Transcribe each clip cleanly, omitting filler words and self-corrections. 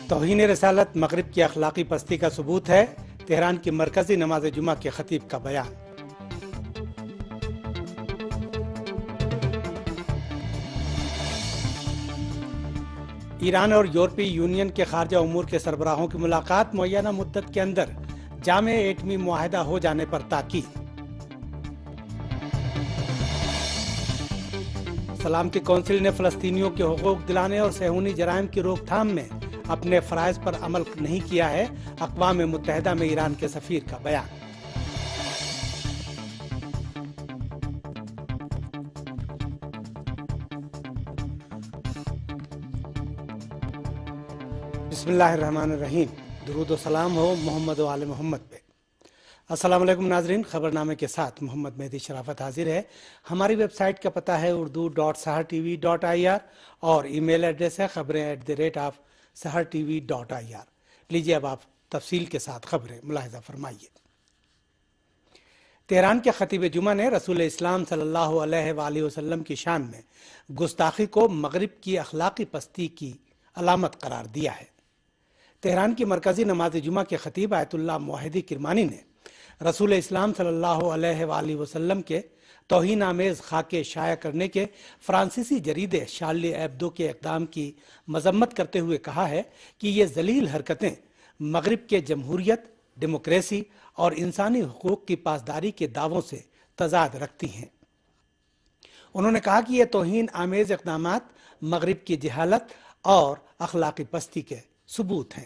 توہین رسالت مغرب کی اخلاقی پستی کا ثبوت ہے، تہران کی مرکزی نماز جمعہ کے خطیب کا بیان۔ ایران اور یورپی یونین کے خارجہ امور کے سربراہوں کی ملاقات، معینہ مدت کے اندر جامع ایٹمی معاہدہ ہو جانے پر تاکید۔ سلامتی کونسل نے فلسطینیوں کے حقوق دلانے اور صہیونی جرائم کی روک تھام میں اپنے فرائض پر عمل نہیں کیا ہے، اقوام متحدہ میں ایران کے سفیر کا بیان۔ بسم اللہ الرحمن الرحیم، درود و سلام ہو محمد و آل محمد پہ۔ السلام علیکم ناظرین، خبرنامے کے ساتھ محمد مہدی شرافت حاضر ہے۔ ہماری ویب سائٹ کا پتہ ہے urdu.sahartv.ir اور ای میل ایڈریس ہے خبریں@sahartv.ir۔ لیجیے اب آپ تفصیل کے ساتھ خبریں ملاحظہ فرمائیے۔ تہران کے خطیب جمعہ نے رسول اسلام صلی اللہ علیہ وآلہ وسلم کی شان میں گستاخی کو مغرب کی اخلاقی پستی کی علامت قرار دیا ہے۔ تہران کی مرکزی نماز جمعہ کے خطیب آیت اللہ موحدی کرمانی نے رسول اسلام صلی اللہ علیہ وآلہ وسلم کے توہین آمیز خاکے شائع کرنے کے فرانسیسی جریدے شارلی ایبدو کے اقدام کی مذمت کرتے ہوئے کہا ہے کہ یہ ذلیل حرکتیں مغرب کے جمہوریت، ڈیموکریسی اور انسانی حقوق کی پاسداری کے دعووں سے تضاد رکھتی ہیں۔ انہوں نے کہا کہ یہ توہین آمیز اقدامات مغرب کی جہالت اور اخلاقی پستی کے ثبوت ہیں۔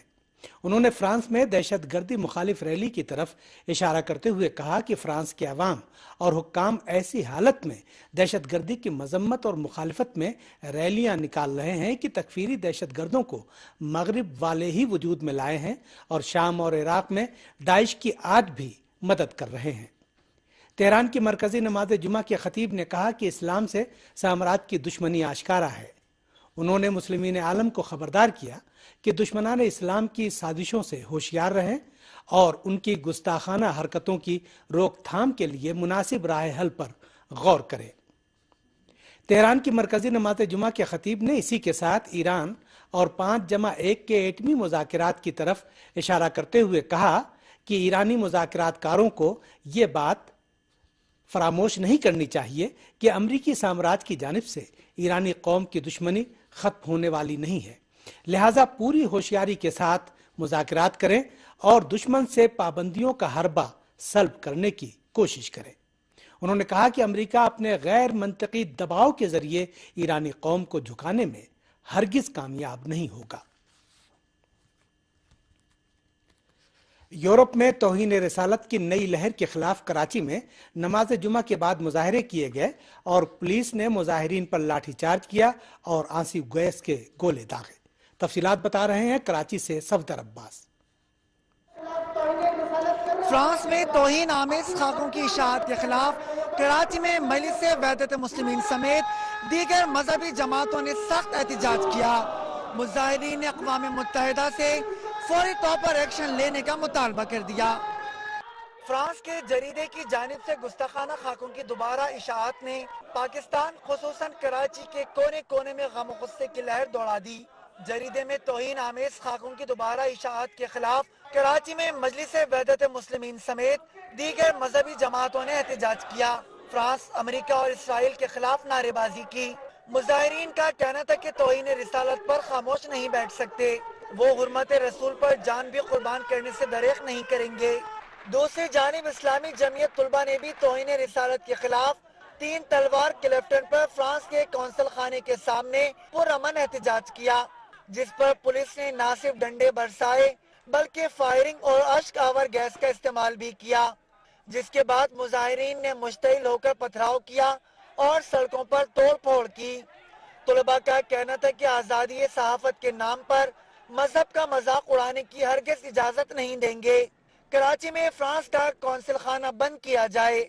انہوں نے فرانس میں دہشت گردی مخالف ریلی کی طرف اشارہ کرتے ہوئے کہا کہ فرانس کے عوام اور حکام ایسی حالت میں دہشت گردی کی مذمت اور مخالفت میں ریلیاں نکال رہے ہیں کہ تکفیری دہشت گردوں کو مغرب والے ہی وجود میں لائے ہیں اور شام اور عراق میں داعش کی آج بھی مدد کر رہے ہیں۔ تہران کی مرکزی نماز جمعہ کے خطیب نے کہا کہ اسلام سے سامراج کی دشمنی آشکارا ہے۔ انہوں نے مسلمین عالم کو خبردار کیا کہ دشمنان اسلام کی سازشوں سے ہوشیار رہیں اور ان کی گستاخانہ حرکتوں کی روک تھام کے لیے مناسب راہ حل پر غور کریں۔ تہران کی مرکزی نماز جمعہ کے خطیب نے اسی کے ساتھ ایران اور 5+1 کے ایٹمی مذاکرات کی طرف اشارہ کرتے ہوئے کہا کہ ایرانی مذاکرات کاروں کو یہ بات فراموش نہیں کرنی چاہیے کہ امریکی سامراج کی جانب سے ایرانی قوم کی دشمنی ختم ہونے والی نہیں ہے، لہٰذا پوری ہوشیاری کے ساتھ مذاکرات کریں اور دشمن سے پابندیوں کا حربہ سلب کرنے کی کوشش کریں۔ انہوں نے کہا کہ امریکہ اپنے غیر منطقی دباؤ کے ذریعے ایرانی قوم کو جھکانے میں ہرگز کامیاب نہیں ہوگا۔ یورپ میں توہین رسالت کی نئی لہر کے خلاف کراچی میں نماز جمعہ کے بعد مظاہرے کیے گئے اور پولیس نے مظاہرین پر لاٹھی چارج کیا اور آنسو گیس کے گولے داغے۔ تفصیلات بتا رہے ہیں کراچی سے صفدر عباس۔ فرانس میں توہین آمیز خاکوں کی اشاعت کے خلاف کراچی میں مجلس وحدت مسلمین سمیت دیگر مذہبی جماعتوں نے سخت احتجاج کیا۔ مظاہرین نے اقوام متحدہ سے فوری طور پر ایکشن لینے کا مطالبہ کر دیا۔ فرانس کے جریدے کی جانب سے گستاخانہ خاکوں کی دوبارہ اشاعت نے پاکستان خصوصاً کراچی کے کونے کونے میں غم و غصے کی لہر دوڑا دی۔ جریدے میں توہین آمیز خاکوں کی دوبارہ اشاعت کے خلاف کراچی میں مجلس وحدت مسلمین سمیت دیگر مذہبی جماعتوں نے احتجاج کیا۔ فرانس، امریکہ اور اسرائیل کے خلاف نعرے بازی کی۔ مظاہرین کا کہنا تھا کہ توہین رسالت پر خاموش نہیں بیٹھ سکتے، وہ حرمت رسول پر جان بھی قربان کرنے سے دریغ نہیں کریں گے۔ دوسری جانب اسلامی جمعیت طلبہ نے بھی توہین رسالت کے خلاف 3 تلوار کلفٹن پر فرانس کے قونصل خانے کے سامنے پرامن احتجاج کیا، جس پر پولیس نے نہ صرف ڈنڈے برسائے بلکہ فائرنگ اور اشک آور گیس کا استعمال بھی کیا، جس کے بعد مظاہرین نے مشتعل ہو کر پتھراؤ کیا اور سڑکوں پر توڑ پھوڑ کی۔ طلباء کا کہنا تھا کہ آزادی صحافت کے نام پر مذہب کا مذاق اڑانے کی ہرگز اجازت نہیں دیں گے۔ کراچی میں فرانس کا قونصل خانہ بند کیا جائے۔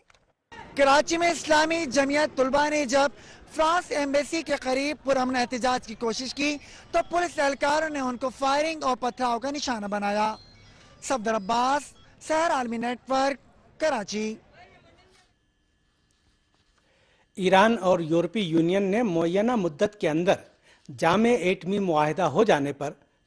کراچی میں اسلامی جمعیت طلباء نے جب فرانس ایمبیسی کے قریب پرامن احتجاج کی کوشش کی تو پولیس اہلکاروں نے ان کو فائرنگ اور پتھراؤ کا نشانہ بنایا۔ صفدر عباس، سحر عالمی نیٹ ورک، کراچی۔ ایران اور یورپی یونین نے معینہ مدت کے اندر جامع ایٹمی معاہدہ ہو جانے پر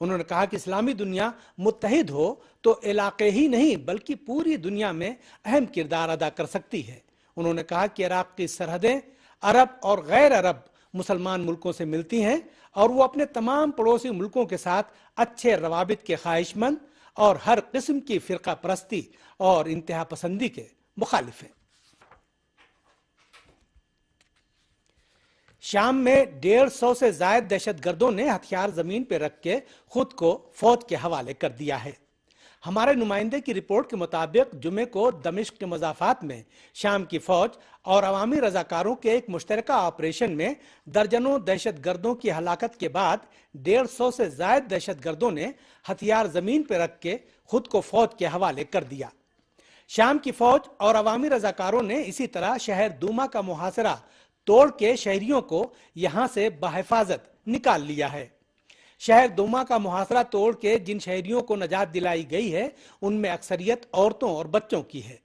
انہوں نے کہا کہ اسلامی دنیا متحد ہو تو علاقے ہی نہیں بلکہ پوری دنیا میں اہم کردار ادا کر سکتی ہے۔ انہوں نے کہا کہ عراق کی سرحدیں عرب اور غیر عرب مسلمان ملکوں سے ملتی ہیں اور وہ اپنے تمام پڑوسی ملکوں کے ساتھ اچھے روابط کے خواہش مند اور ہر قسم کی فرقہ پرستی اور انتہا پسندی کے مخالف ہیں۔ شام میں 150 سے زائد دہشت گردوں نے ہتھیار زمین پہ رکھ کے خود کو فوج کے حوالے کر دیا ہے۔ ہمارے نمائندے کی رپورٹ کے مطابق جمعے کو دمشق کے مضافات میں شام کی فوج اور عوامی رضاکاروں کے ایک مشترکہ آپریشن میں درجنوں دہشت گردوں کی ہلاکت کے بعد 150 سے زائد دہشت گردوں نے ہتھیار زمین پہ رکھ کے خود کو فوج کے حوالے کر دیا۔ شام کی فوج اور عوامی رضاکاروں نے اسی طرح شہر دوما کا محاصرہ توڑ کے شہریوں کو یہاں سے بحفاظت نکال لیا ہے۔ شہر دوما کا محاصرہ توڑ کے جن شہریوں کو نجات دلائی گئی ہے ان میں اکثریت عورتوں اور بچوں کی ہے۔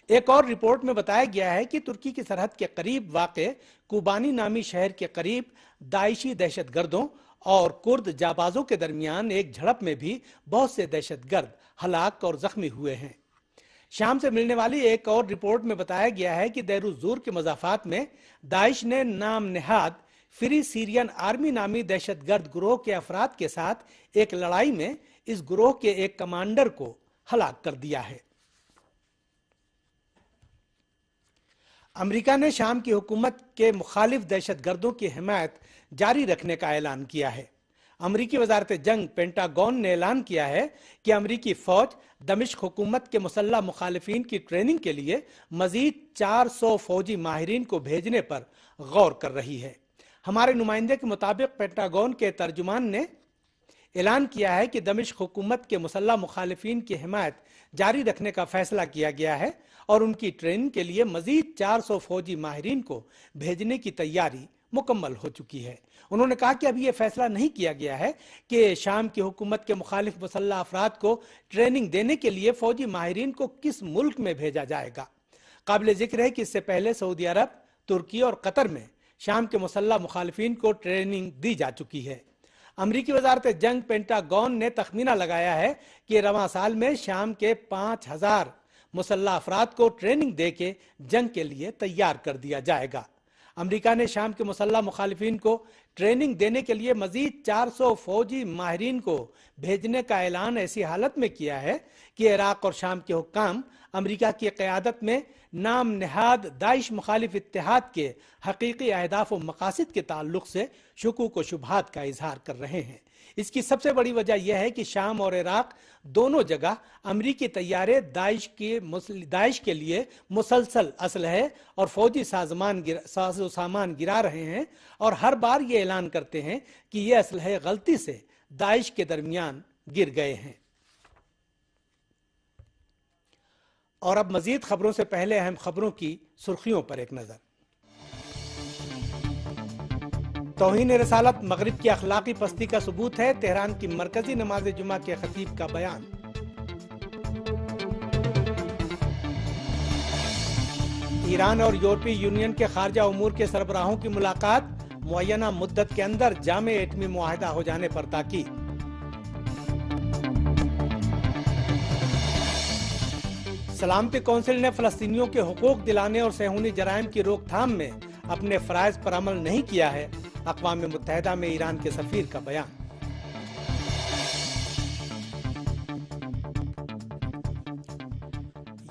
ایک اور رپورٹ میں بتایا گیا ہے کہ ترکی کی سرحد کے قریب واقع کوبانی نامی شہر کے قریب داعشی دہشت گردوں اور کرد جابازوں کے درمیان ایک جھڑپ میں بھی بہت سے دہشت گرد ہلاک اور زخمی ہوئے ہیں۔ شام سے ملنے والی ایک اور رپورٹ میں بتایا گیا ہے کہ دیر الزور کے مضافات میں داعش نے نام نہاد فری سیرین آرمی نامی دہشت گرد گروہ کے افراد کے ساتھ ایک لڑائی میں اس گروہ کے ایک کمانڈر کو ہلاک کر دیا ہے۔ امریکہ نے شام کی حکومت کے مخالف دہشت گردوں کی حمایت جاری رکھنے کا اعلان کیا ہے۔ امریکی وزارت جنگ پینٹاگون نے اعلان کیا ہے کہ امریکی فوج دمشق حکومت کے مسلح مخالفین کی ٹریننگ کے لیے مزید 400 فوجی ماہرین کو بھیجنے پر غور کر رہی ہے۔ ہمارے نمائندے کے مطابق پینٹاگون کے ترجمان نے اعلان کیا ہے کہ دمشق حکومت کے مسلح مخالفین کی حمایت جاری رکھنے کا فیصلہ کیا گیا ہے اور ان کی ٹریننگ کے لیے مزید 400 فوجی ماہرین کو بھیجنے کی تیاری مکمل ہو چکی ہے۔ انہوں نے کہا کہ ابھی یہ فیصلہ نہیں کیا گیا ہے کہ شام کی حکومت کے مخالف مسلح افراد کو ٹریننگ دینے کے لیے فوجی ماہرین کو کس ملک میں بھیجا جائے گا۔ قابل ذکر ہے کہ اس سے پہلے سعودی عرب، ترکی اور قطر میں شام کے مسلح مخالفین کو ٹریننگ دی جا چکی ہے۔ امریکی وزارت جنگ پینٹاگون نے تخمینہ لگایا ہے کہ رواں سال میں شام کے 5000 مسلح افراد کو ٹریننگ دے کے جنگ کے لیے تیار کر دیا جائے گا۔ امریکہ نے شام کے مسلح مخالفین کو ٹریننگ دینے کے لیے مزید 400 فوجی ماہرین کو بھیجنے کا اعلان ایسی حالت میں کیا ہے کہ عراق اور شام کے حکام امریکہ کی قیادت میں نام نہاد داعش مخالف اتحاد کے حقیقی اہداف و مقاصد کے تعلق سے شکوک و شبہات کا اظہار کر رہے ہیں۔ اس کی سب سے بڑی وجہ یہ ہے کہ شام اور عراق دونوں جگہ امریکی طیارے داعش کے لیے مسلسل اسلحے اور فوجی ساز و سامان گرا رہے ہیں اور ہر بار یہ اعلان کرتے ہیں کہ یہ اسلحے غلطی سے داعش کے درمیان گر گئے ہیں۔ اور اب مزید خبروں سے پہلے اہم خبروں کی سرخیوں پر ایک نظر۔ توہین رسالت مغرب کی اخلاقی پستی کا ثبوت ہے، تہران کی مرکزی نماز جمعہ کے خطیب کا بیان۔ ایران اور یورپی یونین کے خارجہ امور کے سربراہوں کی ملاقات، معینہ مدت کے اندر جامع ایٹمی معاہدہ ہو جانے پر تاکید۔ سلامتی کونسل نے فلسطینیوں کے حقوق دلانے اور صہیونی جرائم کی روک تھام میں اپنے فرائض پر عمل نہیں کیا ہے، اقوام متحدہ میں ایران کے سفیر کا بیان۔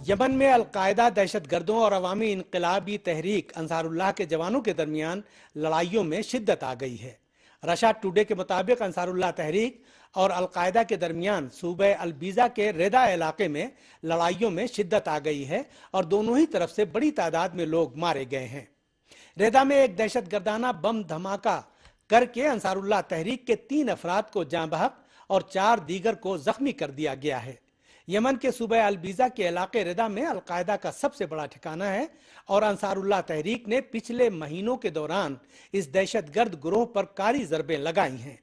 یمن میں القاعدہ دہشت گردوں اور عوامی انقلابی تحریک انصار اللہ کے جوانوں کے درمیان لڑائیوں میں شدت آ گئی ہے۔ رشا ٹوڈے کے مطابق انصار اللہ تحریک اور القاعدہ کے درمیان صوبہ البیزا کے ریدا علاقے میں لڑائیوں میں شدت آ گئی ہے اور دونوں ہی طرف سے بڑی تعداد میں لوگ مارے گئے ہیں۔ ریدا میں ایک دہشت گردانہ بم دھماکہ کر کے انصار اللہ تحریک کے 3 افراد کو جاں بحق اور 4 دیگر کو زخمی کر دیا گیا ہے۔ یمن کے صوبہ البیزا کے علاقے ریدا میں القاعدہ کا سب سے بڑا ٹھکانہ ہے اور انصار اللہ تحریک نے پچھلے مہینوں کے دوران اس دہشت گرد گروہ پر کاری ضربیں لگائی ہیں۔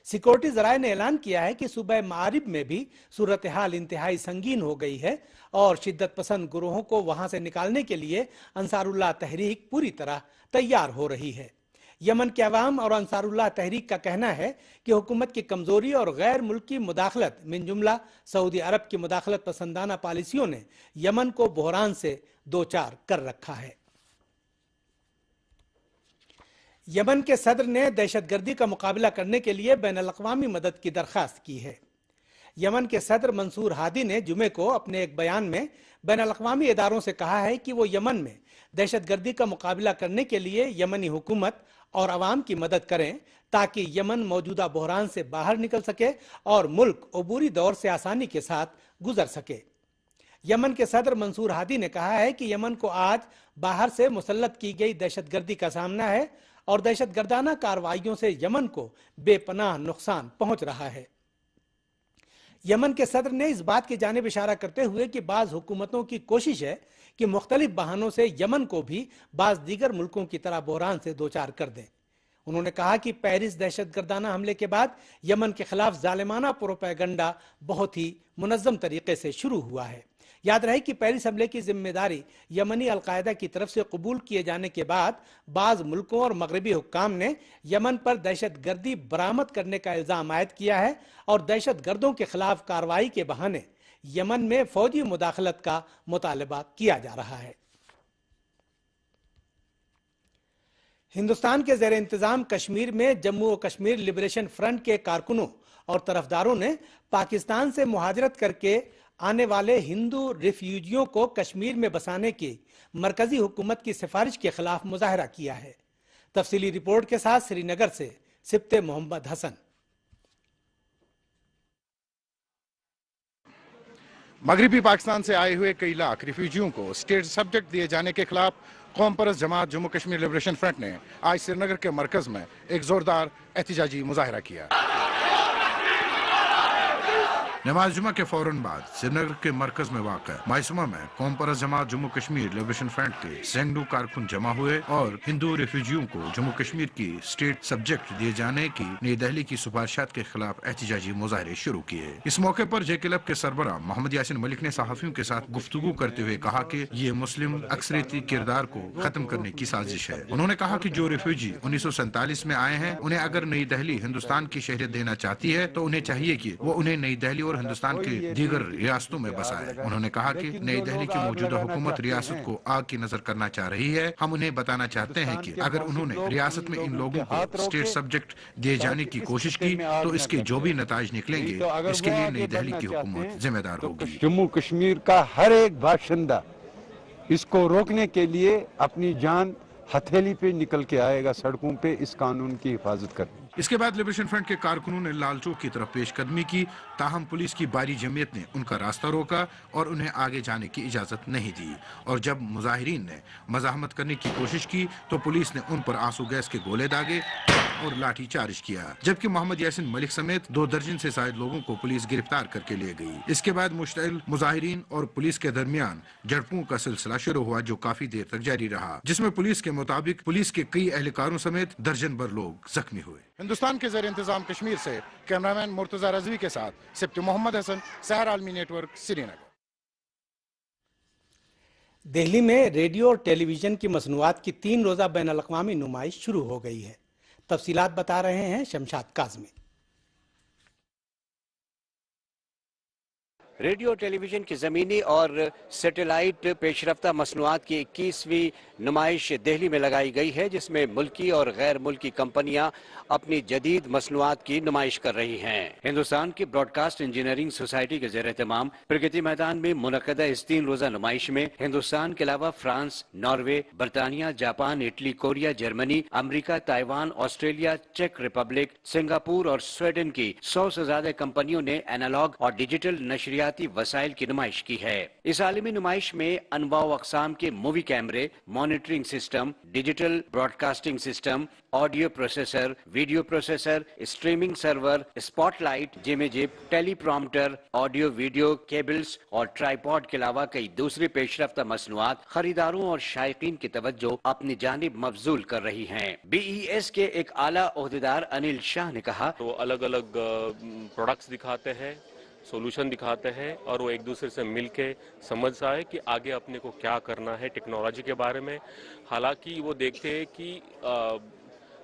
سیکورٹی ذرائع نے اعلان کیا ہے کہ صوبہ معارب میں بھی صورتحال انتہائی سنگین ہو گئی ہے اور شدت پسند گروہوں کو وہاں سے نکالنے کے لیے انصار اللہ تحریک پوری طرح تیار ہو رہی ہے۔ یمن کے عوام اور انصاراللہ تحریک کا کہنا ہے کہ حکومت کی کمزوری اور غیر ملکی مداخلت من جملہ سعودی عرب کی مداخلت پسندانہ پالیسیوں نے یمن کو بحران سے دوچار کر رکھا ہے۔ یمن کے صدر نے دہشت گردی کا مقابلہ کرنے کے لیے بین الاقوامی مدد کی درخواست کی ہے۔ یمن کے صدر منصور ہادی نے جمعے کو اپنے ایک بیان میں بین الاقوامی اداروں سے کہا ہے کہ وہ یمن میں دہشت گردی کا مقابلہ کرنے کے لیے یمنی حکومت اور عوام کی مدد کریں تاکہ یمن موجودہ بحران سے باہر نکل سکے اور ملک عبوری دور سے آسانی کے ساتھ گزر سکے۔ یمن کے صدر منصور ہادی نے کہا ہے کہ یمن کو آج باہر سے مسلط کی گئی دہشت گردی کا سامنا ہے اور دہشت گردانہ کارروائیوں سے یمن کو بے پناہ نقصان پہنچ رہا ہے۔ یمن کے صدر نے اس بات کی جانب اشارہ کرتے ہوئے کہ بعض حکومتوں کی کوشش ہے کہ مختلف بہانوں سے یمن کو بھی بعض دیگر ملکوں کی طرح بحران سے دوچار کر دیں۔ انہوں نے کہا کہ پیرس دہشت گردانہ حملے کے بعد یمن کے خلاف ظالمانہ پروپیگنڈا بہت ہی منظم طریقے سے شروع ہوا ہے۔ یاد رہے کہ پیرس حملے کی ذمہ داری یمنی القاعدہ کی طرف سے قبول کیے جانے کے بعد بعض ملکوں اور مغربی حکام نے یمن پر دہشت گردی برآمد کرنے کا الزام عائد کیا ہے اور دہشت گردوں کے خلاف کارروائی کے بہانے یمن میں فوجی مداخلت کا مطالبہ کیا جا رہا ہے۔ ہندوستان کے زیر انتظام کشمیر میں جموں و کشمیر لبریشن فرنٹ کے کارکنوں اور طرفداروں نے پاکستان سے مہاجرت کر کے آنے والے ہندو ریفیوجیوں کو کشمیر میں بسانے کی مرکزی حکومت کی سفارش کے خلاف مظاہرہ کیا ہے۔ تفصیلی رپورٹ کے ساتھ سری نگر سے سبت محمد حسن۔ مغربی پاکستان سے آئے ہوئے کئی لاکھ ریفیوجیوں کو اسٹیٹ سبجیکٹ دیے جانے کے خلاف قوم پرست جماعت جموں کشمیر لبریشن فرنٹ نے آج سری نگر کے مرکز میں ایک زوردار احتجاجی مظاہرہ کیا۔ نماز جمعہ کے فوراً بعد سری نگر کے مرکز میں واقع مائسومہ میں قوم پرست جماعت جموں کشمیر لبریشن فرنٹ کے سینکڑوں کارکن جمع ہوئے اور ہندو ریفیوجیوں کو جموں کشمیر کی اسٹیٹ سبجیکٹ دیے جانے کی نئی دہلی کی سفارشات کے خلاف احتجاجی مظاہرے شروع کیے۔ اس موقع پر جے کلب کے سربراہ محمد یاسین ملک نے صحافیوں کے ساتھ گفتگو کرتے ہوئے کہا کہ یہ مسلم اکثریتی کردار کو ختم کرنے کی سازش ہے۔ انہوں نے کہا کہ جو ریفیوجی 1947 میں آئے ہیں انہیں اگر نئی دہلی ہندوستان کی شہریت دینا چاہتی ہے تو انہیں چاہیے کہ وہ انہیں نئی دہلی اور ہندوستان کے دیگر ریاستوں میں بسائے۔ انہوں نے کہا کہ نئی دہلی کی موجودہ حکومت ریاست کو آگ کی نظر کرنا چاہ رہی ہے۔ ہم انہیں بتانا چاہتے ہیں کہ اگر انہوں نے ریاست میں ان لوگوں کو اسٹیٹ سبجیکٹ دیے جانے کی کوشش کی تو اس کے جو بھی نتائج نکلیں گے اس کے لیے نئی دہلی کی حکومت ذمہ دار ہوگی۔ جموں کشمیر کا ہر ایک باشندہ اس کو روکنے کے لیے اپنی جان ہتھیلی پہ نکل کے آئے گا سڑکوں پہ اس قانون کی حفاظت کرنے۔ اس کے بعد لبریشن فرنٹ کے کارکنوں نے لال چوک کی طرف پیش قدمی کی، تاہم پولیس کی باری جمعیت نے ان کا راستہ روکا اور انہیں آگے جانے کی اجازت نہیں دی، اور جب مظاہرین نے مزاحمت کرنے کی کوشش کی تو پولیس نے ان پر آنسو گیس کے گولے داغے اور لاٹھی چارج کیا، جبکہ محمد یاسین ملک سمیت 2 درجن سے زائد لوگوں کو پولیس گرفتار کر کے لے گئی۔ اس کے بعد مشتعل مظاہرین اور پولیس کے درمیان جھڑپوں کا سلسلہ شروع ہوا جو کافی دیر تک جاری رہا، جس میں پولیس کے مطابق پولیس کے کئی اہلکاروں سمیت درجن بھر لوگ زخمی ہوئے۔ ہندوستان کے زیر انتظام کشمیر سے کیمرامین مرتضی رضوی کے ساتھ سبت محمد حسن، سحر عالمی نیٹ ورک، سری نگر۔ دہلی میں ریڈیو اور ٹیلی ویژن کی مصنوعات کی 3 روزہ بین الاقوامی نمائش شروع ہو گئی ہے۔ تفصیلات بتا رہے ہیں شمشاد کاظمی۔ ریڈیو اور ٹیلی ویژن کی زمینی اور سیٹلائٹ پیش رفتہ مصنوعات کی 21ویں نمائش دہلی میں لگائی گئی ہے، جس میں ملکی اور غیر ملکی کمپنیاں اپنی جدید مصنوعات کی نمائش کر رہی ہیں۔ ہندوستان کی براڈ کاسٹ انجینئرنگ سوسائٹی کے زیر اہتمام پرگتی میدان میں منعقدہ اس 3 روزہ نمائش میں ہندوستان کے علاوہ فرانس، ناروے، برطانیہ، جاپان، اٹلی، کوریا، جرمنی، امریکہ، تائیوان، آسٹریلیا، چیک ریپبلک، سنگاپور اور سویڈن کی 100 سے زیادہ کمپنیوں نے اینالاگ اور ڈیجیٹل نشریاتی وسائل کی نمائش کی ہے۔ اس عالمی نمائش میں انواع و اقسام کے مووی کیمرے، monitoring system, digital broadcasting system, audio processor, video processor, streaming server, spot light, jib, teleprompter, audio video cables اور ٹرائی پوڈ کے علاوہ کئی دوسری پیش رفتہ مصنوعات خریداروں اور شائقین کی توجہ اپنی جانب مبذول کر رہی ہیں۔ BES کے ایک اعلیٰ عہدیدار انل شاہ نے کہا، وہ الگ الگ پروڈکٹس دکھاتے ہیں، سولوشن دکھاتے ہیں، اور وہ ایک دوسرے سے مل کے سمجھ آئے کہ آگے اپنے کو کیا کرنا ہے ٹیکنالوجی کے بارے میں۔ حالانکہ وہ دیکھتے ہیں کہ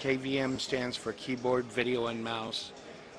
KVM stands for Keyboard, Video and Mouse.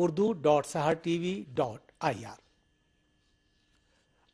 urdu.sahartv.ir।